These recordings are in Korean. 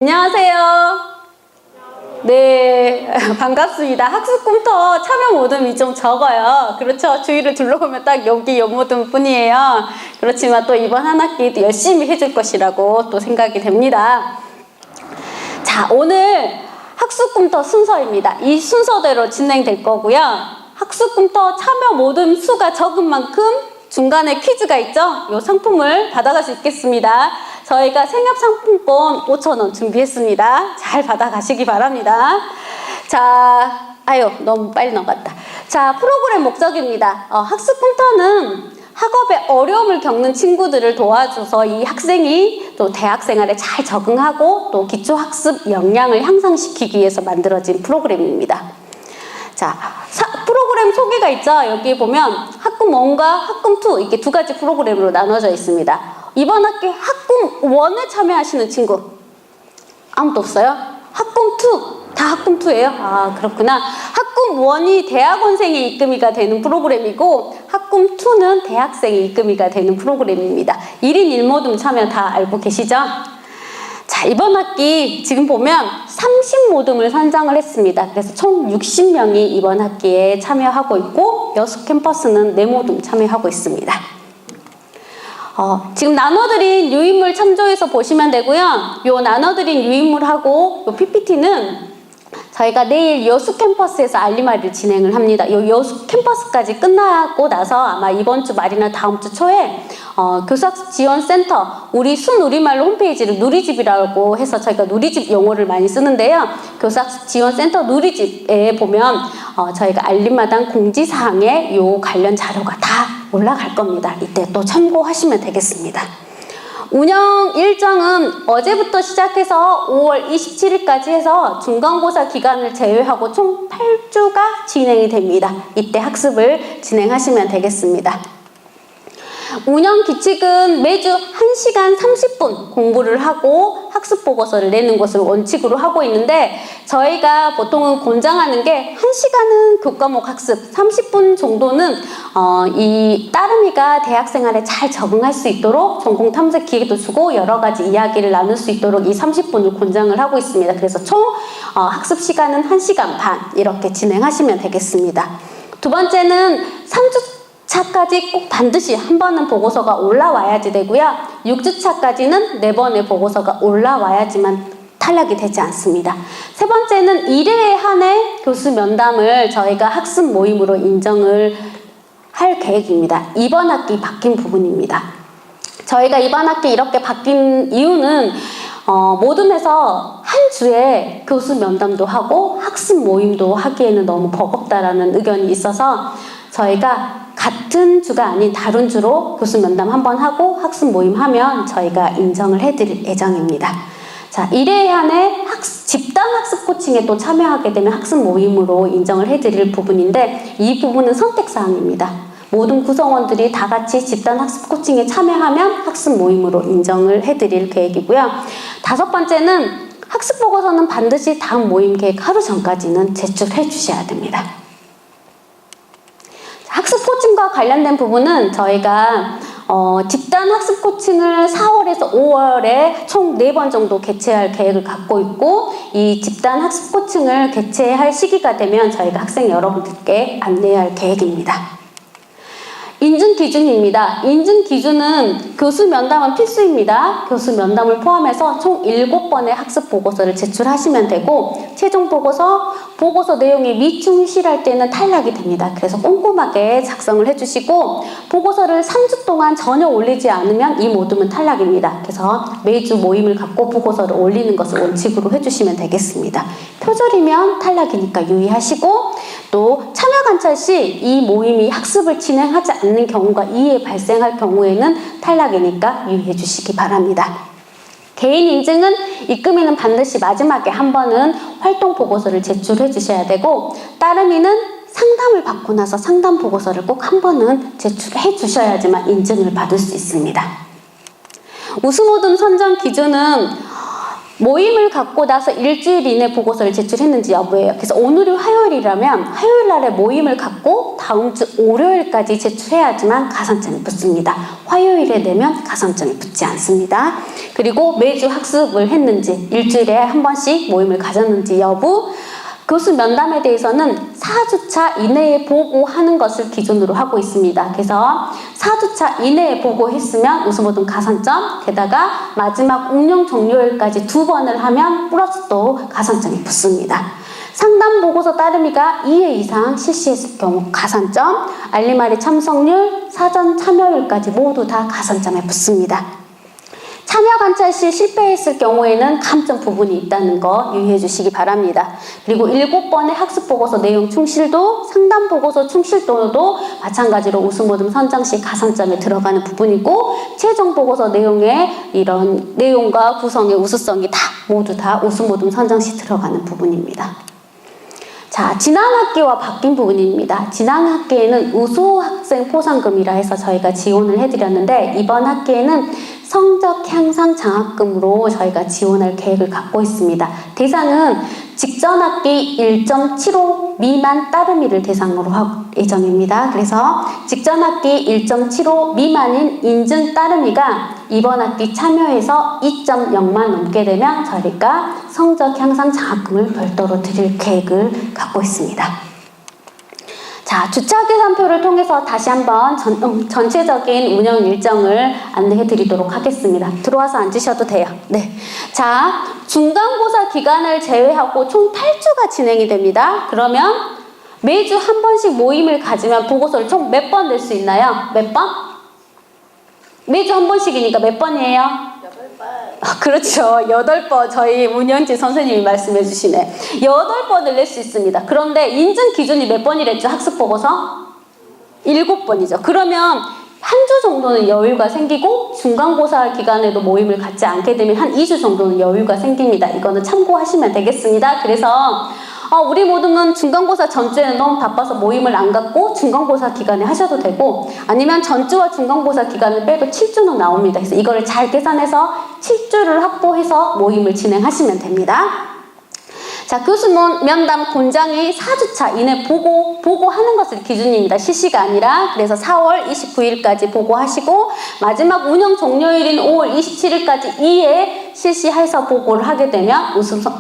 안녕하세요. 네, 반갑습니다. 학습컴퓨터 참여 모듬이 좀 적어요. 그렇죠? 주위를 둘러보면 딱 여기 모듬 뿐이에요. 그렇지만 또 이번 한 학기도 열심히 해줄 것이라고 또 생각이 됩니다. 자, 오늘 학습컴퓨터 순서입니다. 이 순서대로 진행될 거고요. 학습컴퓨터 참여 모듬 수가 적은 만큼 중간에 퀴즈가 있죠? 이 상품을 받아갈 수 있겠습니다. 저희가 생협상품권 5,000원 준비했습니다. 잘 받아가시기 바랍니다. 자, 아유, 너무 빨리 넘어갔다. 자, 프로그램 목적입니다. 학습컴퓨터는 학업에 어려움을 겪는 친구들을 도와줘서 이 학생이 또 대학생활에 잘 적응하고 또 기초학습 역량을 향상시키기 위해서 만들어진 프로그램입니다. 자, 프로그램 소개가 있죠. 여기 보면 학금 1과 학금 2 이렇게 두 가지 프로그램으로 나눠져 있습니다. 이번 학기 학금 1에 참여하시는 친구 아무도 없어요? 학금 2 다 학금 2예요? 아, 그렇구나. 학금 1이 대학원생의 입금이가 되는 프로그램이고 학금 2는 대학생의 입금이가 되는 프로그램입니다. 1인 1모듬 참여 다 알고 계시죠? 자, 이번 학기 지금 보면 30모듬을 선정을 했습니다. 그래서 총 60명이 이번 학기에 참여하고 있고 여수 캠퍼스는 4모듬 참여하고 있습니다. 지금 나눠드린 유인물 참조해서 보시면 되고요. 요 나눠드린 유인물하고 요 PPT는 저희가 내일 여수 캠퍼스에서 알림말을 진행을 합니다. 요 여수 캠퍼스까지 끝나고 나서 아마 이번 주 말이나 다음 주 초에 교수학습 지원센터 우리 순우리말로 홈페이지를 누리집이라고 해서 저희가 누리집 용어를 많이 쓰는데요. 교수학습 지원센터 누리집에 보면 저희가 알림마당 공지사항에 요 관련 자료가 다 올라갈 겁니다. 이때 또 참고하시면 되겠습니다. 운영 일정은 어제부터 시작해서 5월 27일까지 해서 중간고사 기간을 제외하고 총 8주가 진행이 됩니다. 이때 학습을 진행하시면 되겠습니다. 운영 규칙은 매주 1시간 30분 공부를 하고 학습 보고서를 내는 것을 원칙으로 하고 있는데 저희가 보통은 권장하는 게 1시간은 교과목 학습, 30분 정도는 이 따름이가 대학생활에 잘 적응할 수 있도록 전공 탐색 기회도 주고 여러 가지 이야기를 나눌 수 있도록 이 30분을 권장을 하고 있습니다. 그래서 총 학습 시간은 1시간 반 이렇게 진행하시면 되겠습니다. 두 번째는 3주 차까지 꼭 반드시 한 번은 보고서가 올라와야지 되고요. 6주차까지는 4번의 보고서가 올라와야지만 탈락이 되지 않습니다. 세 번째는 1회에 한해 교수 면담을 저희가 학습 모임으로 인정을 할 계획입니다. 이번 학기 바뀐 부분입니다. 저희가 이번 학기 이렇게 바뀐 이유는 모듬에서 한 주에 교수 면담도 하고 학습 모임도 하기에는 너무 버겁다라는 의견이 있어서 저희가 같은 주가 아닌 다른 주로 교수 면담 한번 하고 학습 모임 하면 저희가 인정을 해드릴 예정입니다. 자, 1회에 한해 집단 학습 코칭에 또 참여하게 되면 학습 모임으로 인정을 해드릴 부분인데 이 부분은 선택사항입니다. 모든 구성원들이 다 같이 집단 학습 코칭에 참여하면 학습 모임으로 인정을 해드릴 계획이고요. 5번째는 학습 보고서는 반드시 다음 모임 계획 하루 전까지는 제출해 주셔야 됩니다. 학습 코칭과 관련된 부분은 저희가 집단 학습 코칭을 4월에서 5월에 총 4번 정도 개최할 계획을 갖고 있고 이 집단 학습 코칭을 개최할 시기가 되면 저희가 학생 여러분들께 안내할 계획입니다. 인증 기준입니다. 인증 기준은 교수 면담은 필수입니다. 교수 면담을 포함해서 총 7번의 학습 보고서를 제출하시면 되고 최종 보고서 내용이 미충실할 때는 탈락이 됩니다. 그래서 꼼꼼하게 작성을 해주시고 보고서를 3주 동안 전혀 올리지 않으면 이 모듬은 탈락입니다. 그래서 매주 모임을 갖고 보고서를 올리는 것을 원칙으로 해주시면 되겠습니다. 표절이면 탈락이니까 유의하시고 또 참여 관찰 시 이 모임이 학습을 진행하지 않는 경우가 이에 발생할 경우에는 탈락이니까 유의해 주시기 바랍니다. 개인 인증은 입금인은 반드시 마지막에 한 번은 활동 보고서를 제출해 주셔야 되고 따름이는 상담을 받고 나서 상담 보고서를 꼭 한 번은 제출해 주셔야지만 인증을 받을 수 있습니다. 우수모듬 선정 기준은 모임을 갖고 나서 일주일 이내 보고서를 제출했는지 여부예요. 그래서 오늘이 화요일이라면 화요일 날에 모임을 갖고 다음 주 월요일까지 제출해야지만 가산점이 붙습니다. 화요일에 내면 가산점이 붙지 않습니다. 그리고 매주 학습을 했는지, 일주일에 한 번씩 모임을 가졌는지 여부, 교수 면담에 대해서는 4주차 이내에 보고하는 것을 기준으로 하고 있습니다. 그래서 4주차 이내에 보고했으면 우수모든 가산점, 게다가 마지막 운영 종료일까지 2번을 하면 플러스 또 가산점이 붙습니다. 상담 보고서 따름이가 2회 이상 실시했을 경우 가산점, 알림알이 참석률, 사전 참여율까지 모두 다 가산점에 붙습니다. 참여 관찰 시 실패했을 경우에는 감점 부분이 있다는 거 유의해 주시기 바랍니다. 그리고 7번의 학습보고서 내용 충실도, 상담보고서 충실도도 마찬가지로 우수모듬 선정 시 가산점에 들어가는 부분이고, 최종보고서 내용의 이런 내용과 구성의 우수성이 다 모두 다 우수모듬 선정 시 들어가는 부분입니다. 자, 지난 학기와 바뀐 부분입니다. 지난 학기에는 우수 학생 포상금이라 해서 저희가 지원을 해드렸는데, 이번 학기에는 성적 향상 장학금으로 저희가 지원할 계획을 갖고 있습니다. 대상은 직전 학기 1.75 미만 따름이를 대상으로 할 예정입니다. 그래서 직전 학기 1.75 미만인 인증 따름이가 이번 학기 참여해서 2.0만 넘게 되면 저희가 성적 향상 장학금을 별도로 드릴 계획을 갖고 있습니다. 자, 주차 계산표를 통해서 다시 한번 전체적인 운영 일정을 안내해 드리도록 하겠습니다. 들어와서 앉으셔도 돼요. 네. 자, 중간고사 기간을 제외하고 총 8주가 진행이 됩니다. 그러면 매주 한 번씩 모임을 가지면 보고서를 총 몇 번 낼 수 있나요? 몇 번? 매주 한 번씩이니까 몇 번이에요? 그렇죠. 8번 저희 문현지 선생님이 말씀해 주시네. 8번을 낼 수 있습니다. 그런데 인증 기준이 몇 번이랬죠? 학습보고서? 7번이죠. 그러면 한 주 정도는 여유가 생기고 중간고사 기간에도 모임을 갖지 않게 되면 한 2주 정도는 여유가 생깁니다. 이거는 참고하시면 되겠습니다. 그래서 우리 모두는 중간고사 전주에는 너무 바빠서 모임을 안 갖고 중간고사 기간에 하셔도 되고, 아니면 전주와 중간고사 기간을 빼도 7주는 나옵니다. 그래서 이거를 잘 계산해서 7주를 확보해서 모임을 진행하시면 됩니다. 자, 교수 면담 본장이 4주차 이내 보고하는 것을 기준입니다. 실시가 아니라. 그래서 4월 29일까지 보고하시고, 마지막 운영 종료일인 5월 27일까지 2회 실시해서 보고를 하게 되면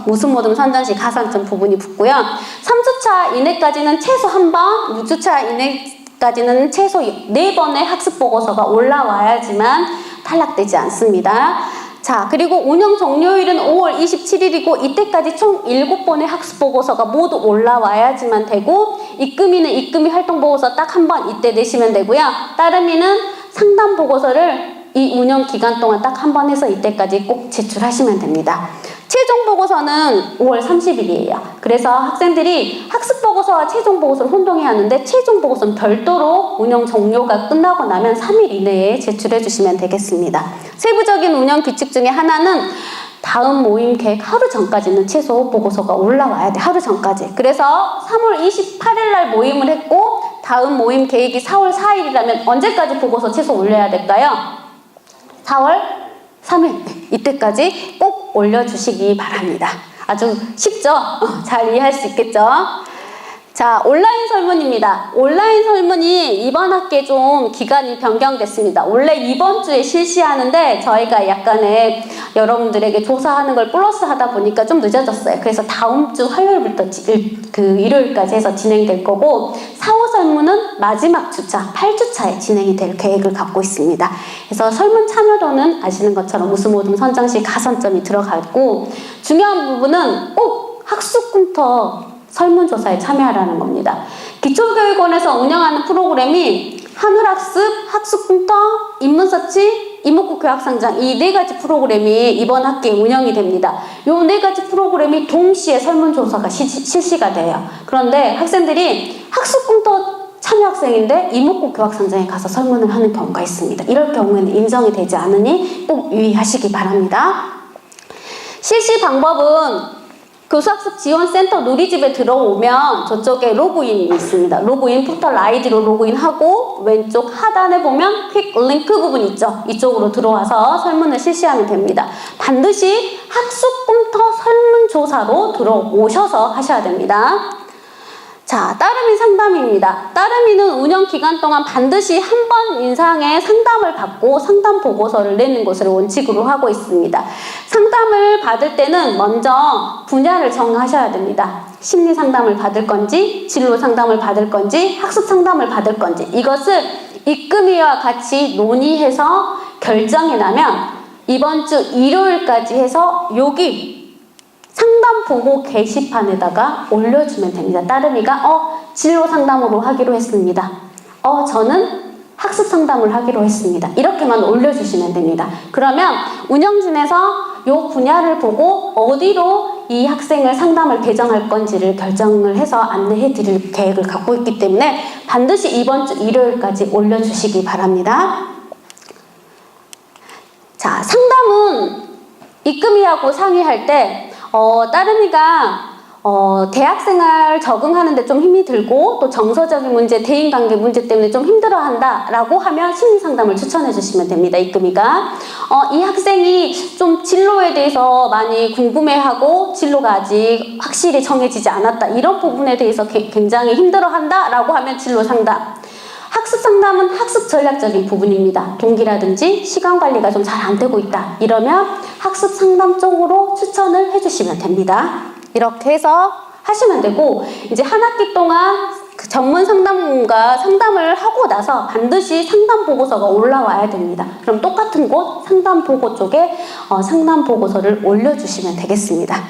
우수모듬 선정 시 가산점 부분이 붙고요. 3주차 이내까지는 최소 1번, 6주차 이내까지는 최소 4번의 학습보고서가 올라와야지만 탈락되지 않습니다. 자, 그리고 운영 종료일은 5월 27일이고 이때까지 총 7번의 학습보고서가 모두 올라와야지만 되고, 입금이는 입금이 활동보고서 딱 한 번 이때 내시면 되고요. 따름이는 상담보고서를 이 운영 기간 동안 딱 한 번 해서 이때까지 꼭 제출하시면 됩니다. 최종보고서는 5월 30일이에요. 그래서 학생들이 학습보고서와 최종보고서를 혼동해야 하는데, 최종보고서는 별도로 운영 종료가 끝나고 나면 3일 이내에 제출해 주시면 되겠습니다. 세부적인 운영 규칙 중에 하나는 다음 모임 계획 하루 전까지는 최소 보고서가 올라와야 돼. 하루 전까지. 그래서 3월 28일 날 모임을 했고 다음 모임 계획이 4월 4일이라면 언제까지 보고서 최소 올려야 될까요? 4월 3일. 이때까지 꼭 올려주시기 바랍니다. 아주 쉽죠? 잘 이해할 수 있겠죠? 자, 온라인 설문입니다. 온라인 설문이 이번 학기에 좀 기간이 변경됐습니다. 원래 이번 주에 실시하는데 저희가 약간의 여러분들에게 조사하는 걸 플러스 하다 보니까 좀 늦어졌어요. 그래서 다음 주 화요일부터 일요일까지 해서 진행될 거고, 4호 설문은 마지막 주차, 8주차에 진행이 될 계획을 갖고 있습니다. 그래서 설문 참여도는 아시는 것처럼 우수모듬 선정 시 가산점이 들어가고, 중요한 부분은 꼭 학습꿈터 설문조사에 참여하라는 겁니다. 기초교육원에서 운영하는 프로그램이 하늘학습, 학습꿈터, 인문서치, 이목구 교학상장, 이 4가지 프로그램이 이번 학기에 운영이 됩니다. 이 4가지 프로그램이 동시에 설문조사가 실시가 돼요. 그런데 학생들이 학습꿈터 참여 학생인데 이목구 교학상장에 가서 설문을 하는 경우가 있습니다. 이럴 경우에는 인정이 되지 않으니 꼭 유의하시기 바랍니다. 실시 방법은 교수학습 지원센터 누리집에 들어오면 저쪽에 로그인이 있습니다. 로그인 포털 아이디로 로그인하고 왼쪽 하단에 보면 퀵 링크 부분 있죠. 이쪽으로 들어와서 설문을 실시하면 됩니다. 반드시 학습컴퓨터 설문조사로 들어오셔서 하셔야 됩니다. 자, 따르미 상담입니다. 따르미는 운영 기간 동안 반드시 한 번 이상의 상담을 받고 상담 보고서를 내는 것을 원칙으로 하고 있습니다. 상담을 받을 때는 먼저 분야를 정하셔야 됩니다. 심리 상담을 받을 건지, 진로 상담을 받을 건지, 학습 상담을 받을 건지, 이것을 입금위와 같이 논의해서 결정이 나면 이번 주 일요일까지 해서 여기 상담 보고 게시판에다가 올려주면 됩니다. 따르미가 진로 상담으로 하기로 했습니다. 저는 학습 상담을 하기로 했습니다. 이렇게만 올려주시면 됩니다. 그러면 운영진에서 이 분야를 보고 어디로 이 학생을 상담을 배정할 건지를 결정을 해서 안내해 드릴 계획을 갖고 있기 때문에 반드시 이번 주 일요일까지 올려주시기 바랍니다. 자, 상담은 입금위하고 상의할 때 따르미가 대학생활 적응하는데 좀 힘이 들고 또 정서적인 문제, 대인관계 문제 때문에 좀 힘들어한다 라고 하면 심리상담을 추천해 주시면 됩니다. 입금위가 이 학생이 좀 진로에 대해서 많이 궁금해하고 진로가 아직 확실히 정해지지 않았다, 이런 부분에 대해서 굉장히 힘들어한다 라고 하면 진로상담. 학습 상담은 학습 전략적인 부분입니다. 동기라든지 시간 관리가 좀 잘 안 되고 있다, 이러면 학습 상담 쪽으로 추천을 해주시면 됩니다. 이렇게 해서 하시면 되고, 이제 한 학기 동안 그 전문 상담가 상담을 하고 나서 반드시 상담 보고서가 올라와야 됩니다. 그럼 똑같은 곳 상담 보고 쪽에 상담 보고서를 올려주시면 되겠습니다.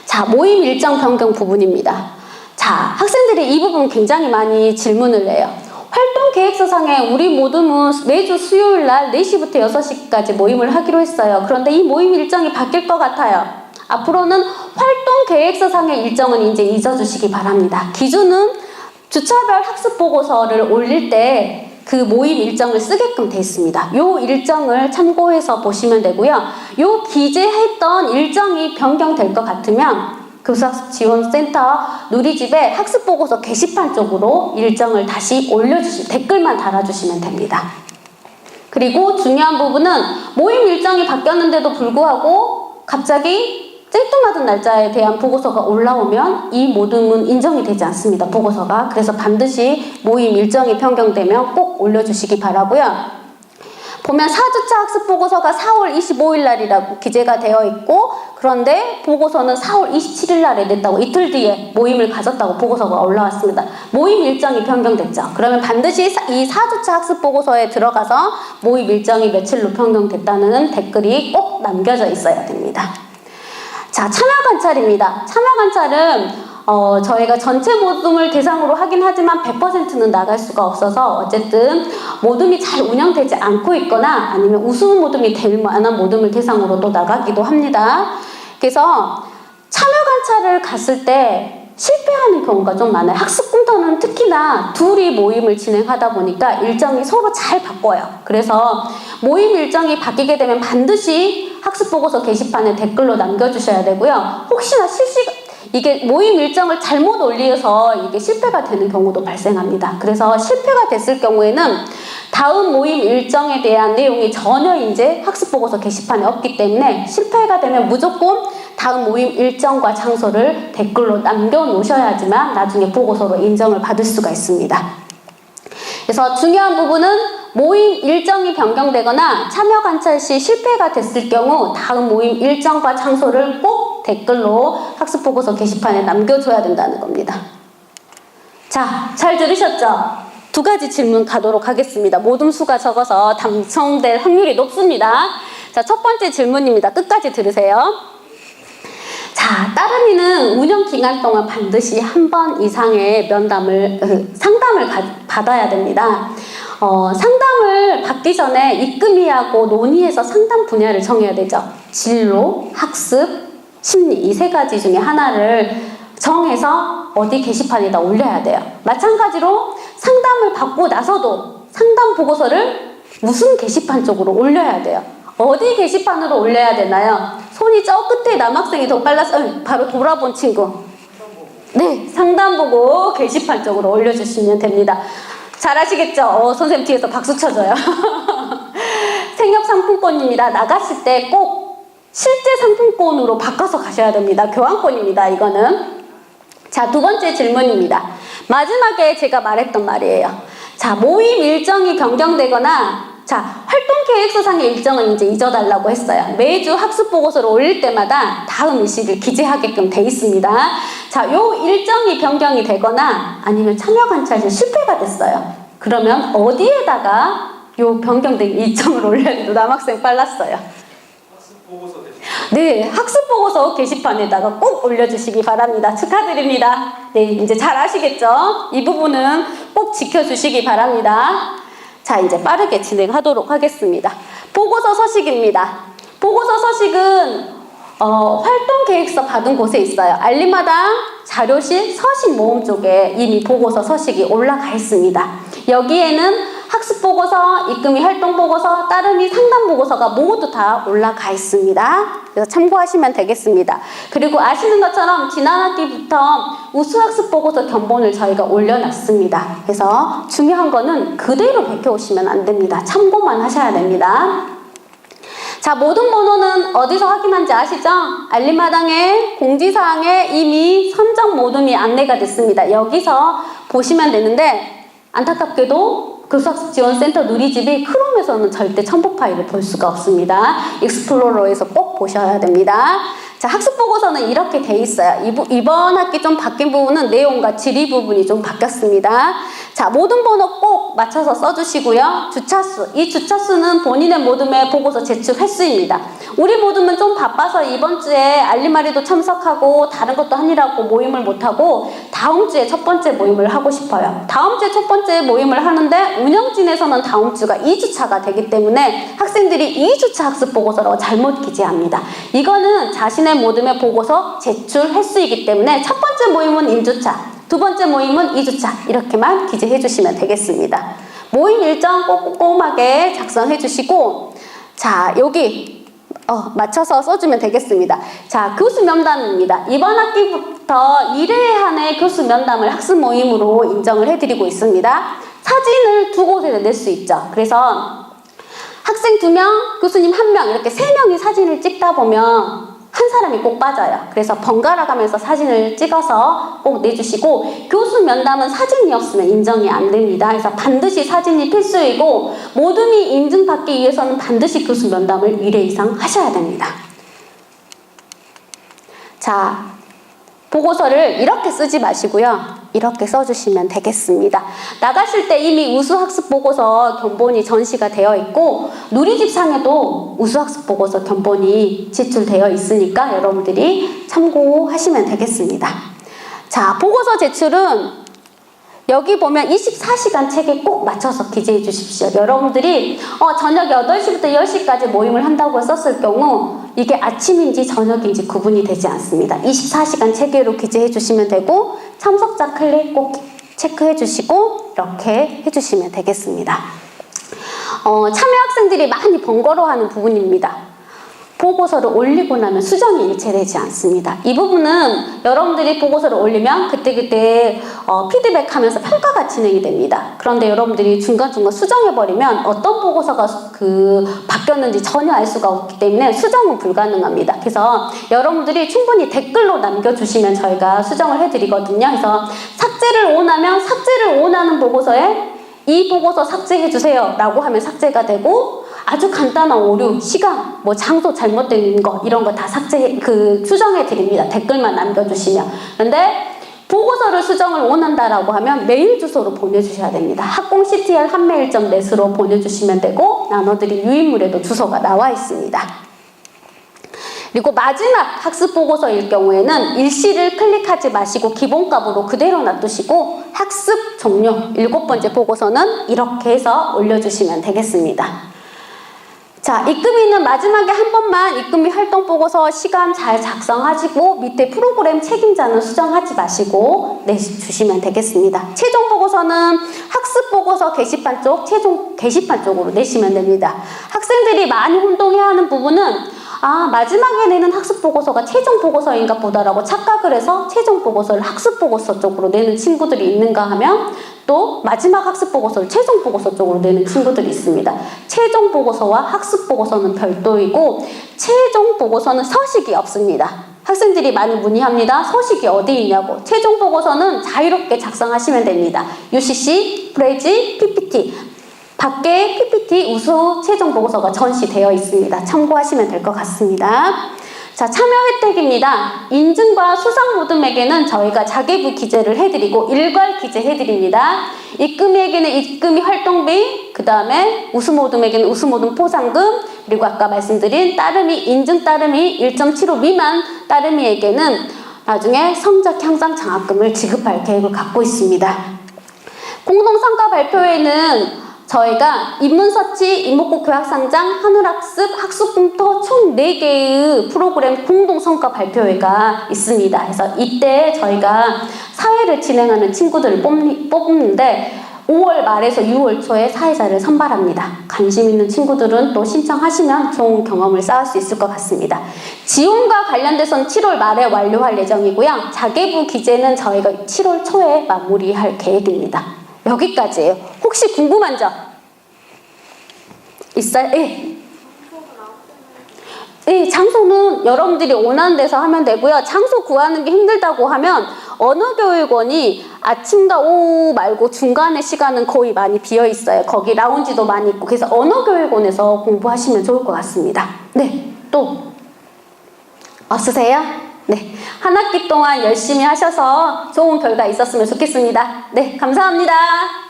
자, 모임 일정 변경 부분입니다. 자, 학생들이 이 부분 굉장히 많이 질문을 해요. 활동 계획서상에 우리 모두는 매주 수요일 날 4시부터 6시까지 모임을 하기로 했어요. 그런데 이 모임 일정이 바뀔 것 같아요. 앞으로는 활동 계획서상의 일정은 이제 잊어주시기 바랍니다. 기준은 주차별 학습 보고서를 올릴 때 그 모임 일정을 쓰게끔 돼 있습니다. 요 일정을 참고해서 보시면 되고요. 요 기재했던 일정이 변경될 것 같으면 교수학습 지원센터 누리집에 학습보고서 게시판 쪽으로 일정을 다시 댓글만 달아주시면 됩니다. 그리고 중요한 부분은 모임 일정이 바뀌었는데도 불구하고 갑자기 찔끔하던 날짜에 대한 보고서가 올라오면 이 모둠은 인정이 되지 않습니다. 보고서가. 그래서 반드시 모임 일정이 변경되면 꼭 올려주시기 바라고요. 보면 4주차 학습 보고서가 4월 25일 날이라고 기재가 되어 있고, 그런데 보고서는 4월 27일 날에 냈다고, 이틀 뒤에 모임을 가졌다고 보고서가 올라왔습니다. 모임 일정이 변경됐죠. 그러면 반드시 이 4주차 학습 보고서에 들어가서 모임 일정이 며칠로 변경됐다는 댓글이 꼭 남겨져 있어야 됩니다. 자, 참여 관찰입니다. 참여 관찰은 저희가 전체 모둠을 대상으로 하긴 하지만 100%는 나갈 수가 없어서 어쨌든 모둠이 잘 운영되지 않고 있거나 아니면 우수 모둠이 될 만한 모둠을 대상으로 또 나가기도 합니다. 그래서 참여 관찰을 갔을 때 실패하는 경우가 좀 많아요. 학습공터는 특히나 둘이 모임을 진행하다 보니까 일정이 서로 잘 바꿔요. 그래서 모임 일정이 바뀌게 되면 반드시 학습보고서 게시판에 댓글로 남겨주셔야 되고요. 혹시나 이게 모임 일정을 잘못 올려서 이게 실패가 되는 경우도 발생합니다. 그래서 실패가 됐을 경우에는 다음 모임 일정에 대한 내용이 전혀 이제 학습보고서 게시판에 없기 때문에 실패가 되면 무조건 다음 모임 일정과 장소를 댓글로 남겨놓으셔야지만 나중에 보고서로 인정을 받을 수가 있습니다. 그래서 중요한 부분은 모임 일정이 변경되거나 참여 관찰 시 실패가 됐을 경우 다음 모임 일정과 장소를 꼭 댓글로 학습보고서 게시판에 남겨줘야 된다는 겁니다. 자, 잘 들으셨죠? 2가지 질문 가도록 하겠습니다. 모둠 수가 적어서 당첨될 확률이 높습니다. 자, 첫 번째 질문입니다. 끝까지 들으세요. 자, 따르미는 운영 기간 동안 반드시 한 번 이상의 상담을 받아야 됩니다. 상담을 받기 전에 입금위하고 논의해서 상담 분야를 정해야 되죠. 진로, 학습, 심리, 이 3가지 중에 하나를 정해서 어디 게시판에다 올려야 돼요. 마찬가지로 상담을 받고 나서도 상담 보고서를 무슨 게시판 쪽으로 올려야 돼요. 어디 게시판으로 올려야 되나요? 손이 저 끝에 남학생이 더 빨라서 바로 돌아본 친구. 네, 상담 보고 게시판 쪽으로 올려주시면 됩니다. 잘하시겠죠? 선생님 뒤에서 박수 쳐줘요. 생협 상품권입니다. 나갔을 때 꼭 실제 상품권으로 바꿔서 가셔야 됩니다. 교환권입니다. 이거는. 자, 두 번째 질문입니다. 마지막에 제가 말했던 말이에요. 자, 모임 일정이 변경되거나 자, 활동계획서상의 일정은 이제 잊어달라고 했어요. 매주 학습보고서를 올릴 때마다 다음 일시를 기재하게끔 돼 있습니다. 자, 요 일정이 변경이 되거나 아니면 참여관찰이 실패가 됐어요. 그러면 어디에다가 요 변경된 일정을 올려야 돼요? 남학생 빨랐어요. 학습보고서 게시판. 네, 학습보고서 게시판에다가 꼭 올려주시기 바랍니다. 축하드립니다. 네, 이제 잘 아시겠죠? 이 부분은 꼭 지켜주시기 바랍니다. 자, 이제 빠르게 진행하도록 하겠습니다. 보고서 서식입니다. 보고서 서식은 활동계획서 받은 곳에 있어요. 알림마당, 자료실, 서식 모음 쪽에 이미 보고서 서식이 올라가 있습니다. 여기에는 학습보고서, 이금희 활동보고서, 따름이 상담보고서가 모두 다 올라가 있습니다. 그래서 참고하시면 되겠습니다. 그리고 아시는 것처럼 지난 학기부터 우수학습보고서 견본을 저희가 올려놨습니다. 그래서 중요한 거는 그대로 베껴오시면 안 됩니다. 참고만 하셔야 됩니다. 자, 모든 번호는 어디서 확인한지 아시죠? 알림마당에 공지사항에 이미 선정 모둠이 안내가 됐습니다. 여기서 보시면 되는데 안타깝게도 교수학습지원센터 누리집이 크롬에서는 절대 첨부 파일을 볼 수가 없습니다. 익스플로러에서 꼭 보셔야 됩니다. 자, 학습보고서는 이렇게 돼 있어요. 이번 학기 좀 바뀐 부분은 내용과 질의 부분이 좀 바뀌었습니다. 자, 모든 번호 꼭 맞춰서 써주시고요. 주차수, 이 주차수는 본인의 모둠에 보고서 제출 횟수입니다. 우리 모둠은 좀 바빠서 이번 주에 알림마리도 참석하고 다른 것도 하느라고 모임을 못하고 다음 주에 첫 번째 모임을 하고 싶어요. 다음 주에 첫 번째 모임을 하는데 운영진에서는 다음 주가 2주차가 되기 때문에 학생들이 2주차 학습보고서라고 잘못 기재합니다. 이거는 자신의 모둠의 보고서 제출 횟수이기 때문에 첫 번째 모임은 1주차, 두 번째 모임은 2주차 이렇게만 기재해 주시면 되겠습니다. 모임 일정 꼼꼼하게 작성해 주시고 자, 여기 맞춰서 써주면 되겠습니다. 자, 교수 면담입니다. 이번 학기부터 1회 한해 교수 면담을 학습 모임으로 인정을 해드리고 있습니다. 사진을 두 곳에 낼 수 있죠. 그래서 학생 2명, 교수님 1명 이렇게 3명이 사진을 찍다 보면 한 사람이 꼭 빠져요. 그래서 번갈아 가면서 사진을 찍어서 꼭 내주시고 교수 면담은 사진이 없으면 인정이 안 됩니다. 그래서 반드시 사진이 필수이고 모둠이 인증받기 위해서는 반드시 교수 면담을 1회 이상 하셔야 됩니다. 자, 보고서를 이렇게 쓰지 마시고요. 이렇게 써주시면 되겠습니다. 나가실 때 이미 우수학습보고서 견본이 전시가 되어 있고 누리집 상에도 우수학습보고서 견본이 제출되어 있으니까 여러분들이 참고하시면 되겠습니다. 자, 보고서 제출은 여기 보면 24시간 책에 꼭 맞춰서 기재해 주십시오. 여러분들이 저녁 8시부터 10시까지 모임을 한다고 썼을 경우 이게 아침인지 저녁인지 구분이 되지 않습니다. 24시간 체계로 기재해 주시면 되고 참석자 클릭 꼭 체크해 주시고 이렇게 해주시면 되겠습니다. 참여 학생들이 많이 번거로워하는 부분입니다. 보고서를 올리고 나면 수정이 일체되지 않습니다. 이 부분은 여러분들이 보고서를 올리면 그때그때 피드백하면서 평가가 진행이 됩니다. 그런데 여러분들이 중간중간 수정해버리면 어떤 보고서가 바뀌었는지 전혀 알 수가 없기 때문에 수정은 불가능합니다. 그래서 여러분들이 충분히 댓글로 남겨주시면 저희가 수정을 해드리거든요. 그래서 삭제를 원하면 삭제를 원하는 보고서에 이 보고서 삭제해주세요 라고 하면 삭제가 되고 아주 간단한 오류, 시간, 장소 잘못된 거 이런 거 다 수정해 드립니다. 댓글만 남겨주시면. 그런데 보고서를 수정을 원한다라고 하면 메일 주소로 보내주셔야 됩니다. 학공ctl@mail.net으로 보내주시면 되고 나눠드린 유인물에도 주소가 나와 있습니다. 그리고 마지막 학습 보고서일 경우에는 일시를 클릭하지 마시고 기본값으로 그대로 놔두시고 학습 종료 7번째 보고서는 이렇게 해서 올려주시면 되겠습니다. 자, 이금희는 마지막에 한 번만 이금희 활동 보고서 시간 잘 작성하시고 밑에 프로그램 책임자는 수정하지 마시고 내주시면 되겠습니다. 최종 보고서는 학습 보고서 게시판 쪽, 최종 게시판 쪽으로 내시면 됩니다. 학생들이 많이 혼동해야 하는 부분은 마지막에 내는 학습 보고서가 최종 보고서인가 보다라고 착각을 해서 최종 보고서를 학습 보고서 쪽으로 내는 친구들이 있는가 하면 또 마지막 학습 보고서를 최종 보고서 쪽으로 내는 친구들이 있습니다. 최종 보고서와 학습 보고서는 별도이고 최종 보고서는 서식이 없습니다. 학생들이 많이 문의합니다. 서식이 어디 있냐고. 최종 보고서는 자유롭게 작성하시면 됩니다. UCC, 프레지, PPT. 밖에 PPT 우수 최종 보고서가 전시되어 있습니다. 참고하시면 될 것 같습니다. 자, 참여 혜택입니다. 인증과 수상 모듬에게는 저희가 자계부 기재를 해드리고 일괄 기재해드립니다. 입금에게는 입금이 활동비, 그 다음에 우수 모듬에게는 우수 모듬 포상금, 그리고 아까 말씀드린 따름이, 인증 따름이 1.75 미만 따름이에게는 나중에 성적 향상 장학금을 지급할 계획을 갖고 있습니다. 공동성과 발표회는 저희가 인문서치, 인목고 교학상장, 하늘학습, 학습공터 총 4개의 프로그램 공동성과 발표회가 있습니다. 그래서 이때 저희가 사회를 진행하는 친구들을 뽑는데 5월 말에서 6월 초에 사회자를 선발합니다. 관심 있는 친구들은 또 신청하시면 좋은 경험을 쌓을 수 있을 것 같습니다. 지원과 관련돼서는 7월 말에 완료할 예정이고요. 자계부 기재는 저희가 7월 초에 마무리할 계획입니다. 여기까지예요. 혹시 궁금한 점 있어요? 예. 예, 장소는 여러분들이 원하는 데서 하면 되고요. 장소 구하는 게 힘들다고 하면 언어교육원이 아침과 오후 말고 중간에 시간은 거의 많이 비어 있어요. 거기 라운지도 많이 있고. 그래서 언어교육원에서 공부하시면 좋을 것 같습니다. 네, 또 없으세요? 네, 한 학기 동안 열심히 하셔서 좋은 결과 있었으면 좋겠습니다. 네, 감사합니다.